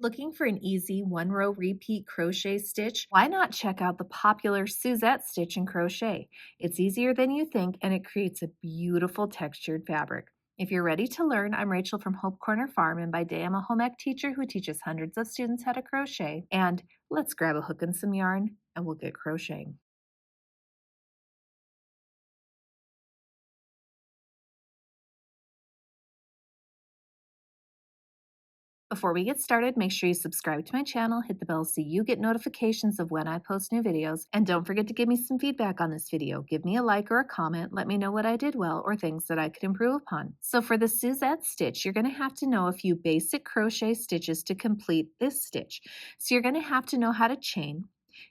Looking for an easy one-row repeat crochet stitch? Why not check out the popular Suzette Stitch and Crochet? It's easier than you think and it creates a beautiful textured fabric. If you're ready to learn, I'm Rachel from Hope Corner Farm, and by day I'm a home ec teacher who teaches hundreds of students how to crochet. And let's grab a hook and some yarn and we'll get crocheting. Before we get started, make sure you subscribe to my channel, hit the bell so you get notifications of when I post new videos, and don't forget to give me some feedback on this video. Give me a like or a comment, let me know what I did well or things that I could improve upon. So for the Suzette stitch, you're going to have to know a few basic crochet stitches to complete this stitch. So you're going to have to know how to chain,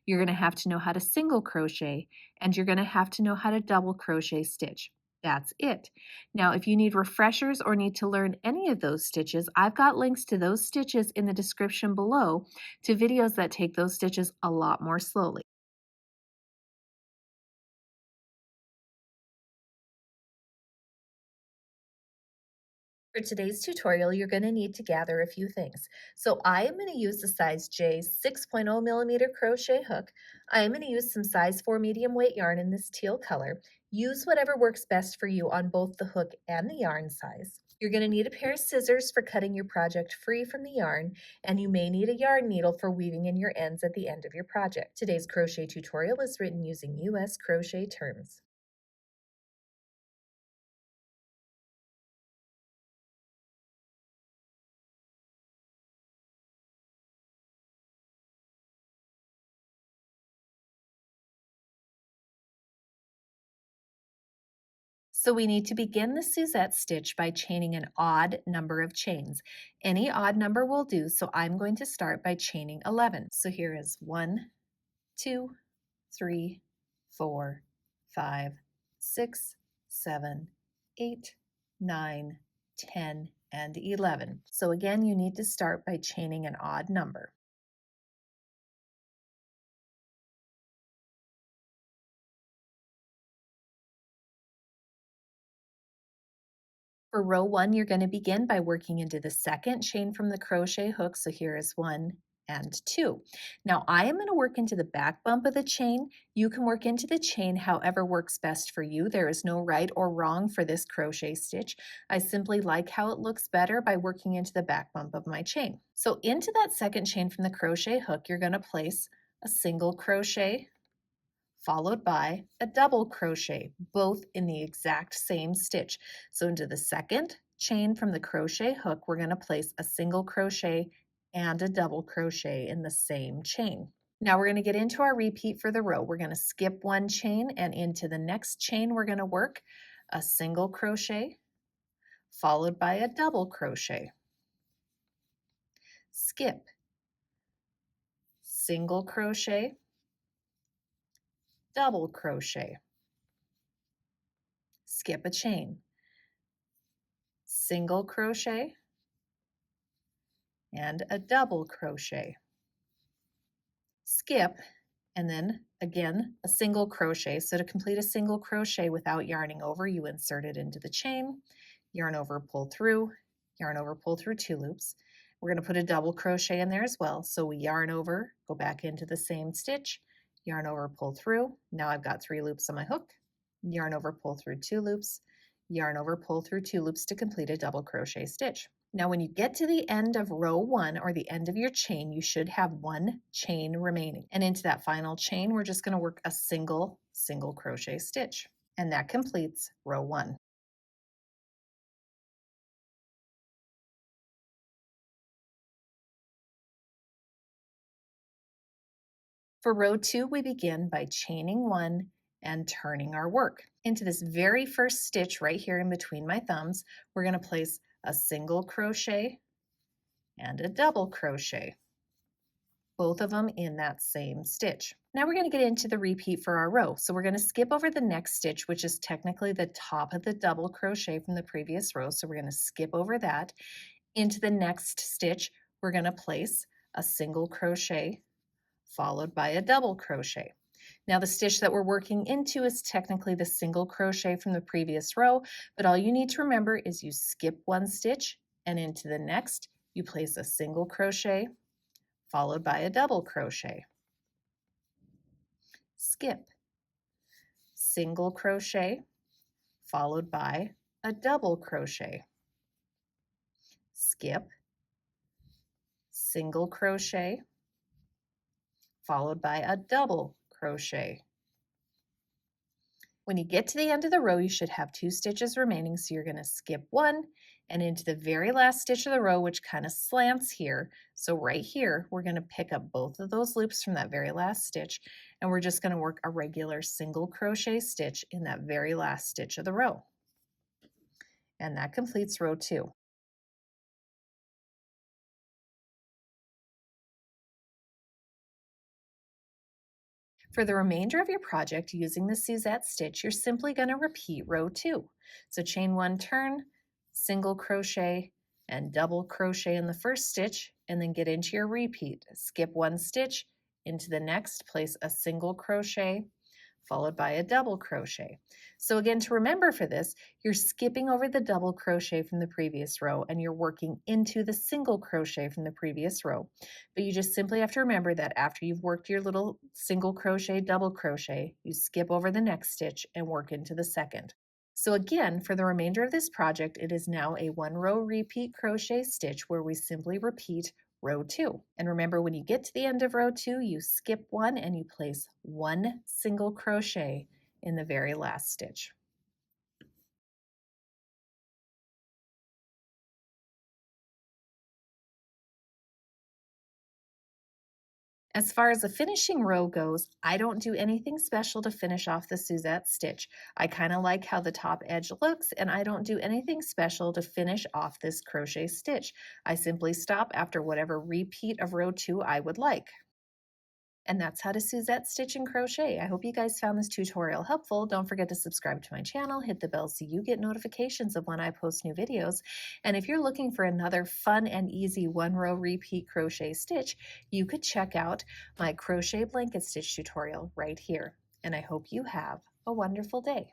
you're going to have to know how to single crochet, and you're going to have to know how to double crochet stitch. That's it. Now, if you need refreshers or need to learn any of those stitches, I've got links to those stitches in the description below to videos that take those stitches a lot more slowly. For today's tutorial, you're going to need to gather a few things. So I am going to use the size J 6.0 millimeter crochet hook. I am going to use some size 4 medium weight yarn in this teal color. Use whatever works best for you on both the hook and the yarn size. You're going to need a pair of scissors for cutting your project free from the yarn, and you may need a yarn needle for weaving in your ends at the end of your project. Today's crochet tutorial is written using US crochet terms. So we need to begin the Suzette stitch by chaining an odd number of chains. Any odd number will do, so I'm going to start by chaining 11. So here is 1, 2, 3, 4, 5, 6, 7, 8, 9, 10, and 11. So again, you need to start by chaining an odd number. For row 1, you're going to begin by working into the second chain from the crochet hook. So here is 1 and 2. Now I am going to work into the back bump of the chain. You can work into the chain however works best for you. There is no right or wrong for this crochet stitch. I simply like how it looks better by working into the back bump of my chain. So into that second chain from the crochet hook, you're going to place a single crochet followed by a double crochet, both in the exact same stitch. So into the second chain from the crochet hook, we're going to place a single crochet and a double crochet in the same chain. Now we're going to get into our repeat for the row. We're going to skip one chain, and into the next chain we're going to work a single crochet followed by a double crochet. Skip, single crochet, double crochet, skip a chain, single crochet, and a double crochet. Skip, and then again a single crochet. So to complete a single crochet without yarning over, you insert it into the chain, yarn over, pull through, yarn over, pull through 2 loops. We're going to put a double crochet in there as well. So we yarn over, go back into the same stitch, yarn over, pull through. Now I've got 3 loops on my hook, yarn over, pull through 2 loops, yarn over, pull through 2 loops to complete a double crochet stitch. Now when you get to the end of row 1 or the end of your chain, you should have 1 chain remaining. And into that final chain, we're just going to work a single crochet stitch. And that completes row 1. For row 2, we begin by chaining 1 and turning our work. Into this very first stitch right here in between my thumbs, we're going to place a single crochet and a double crochet, both of them in that same stitch. Now we're going to get into the repeat for our row. So we're going to skip over the next stitch, which is technically the top of the double crochet from the previous row. So we're going to skip over that. Into the next stitch, we're going to place a single crochet followed by a double crochet. Now the stitch that we're working into is technically the single crochet from the previous row, but all you need to remember is you skip one stitch, and into the next you place a single crochet followed by a double crochet. Skip, single crochet followed by a double crochet. Skip, single crochet followed by a double crochet. When you get to the end of the row, you should have 2 stitches remaining, so you're going to skip 1 and into the very last stitch of the row, which kind of slants here. So right here, we're going to pick up both of those loops from that very last stitch, and we're just going to work a regular single crochet stitch in that very last stitch of the row. And that completes row 2. For the remainder of your project using the Suzette stitch, you're simply going to repeat row 2. So chain 1 turn, single crochet, and double crochet in the first stitch, and then get into your repeat. Skip 1 stitch, into the next, place a single crochet, followed by a double crochet. So again, to remember for this, you're skipping over the double crochet from the previous row and you're working into the single crochet from the previous row. But you just simply have to remember that after you've worked your little single crochet, double crochet, you skip over the next stitch and work into the second. So again, for the remainder of this project, it is now a 1 row repeat crochet stitch where we simply repeat row 2. And remember, when you get to the end of row 2, you skip 1 and you place 1 single crochet in the very last stitch. As far as the finishing row goes, I don't do anything special to finish off the Suzette stitch. I kind of like how the top edge looks, and I don't do anything special to finish off this crochet stitch. I simply stop after whatever repeat of row 2 I would like. And that's how to Suzette stitch and crochet. I hope you guys found this tutorial helpful. Don't forget to subscribe to my channel, hit the bell so you get notifications of when I post new videos. And if you're looking for another fun and easy 1 row repeat crochet stitch, you could check out my crochet blanket stitch tutorial right here. And I hope you have a wonderful day.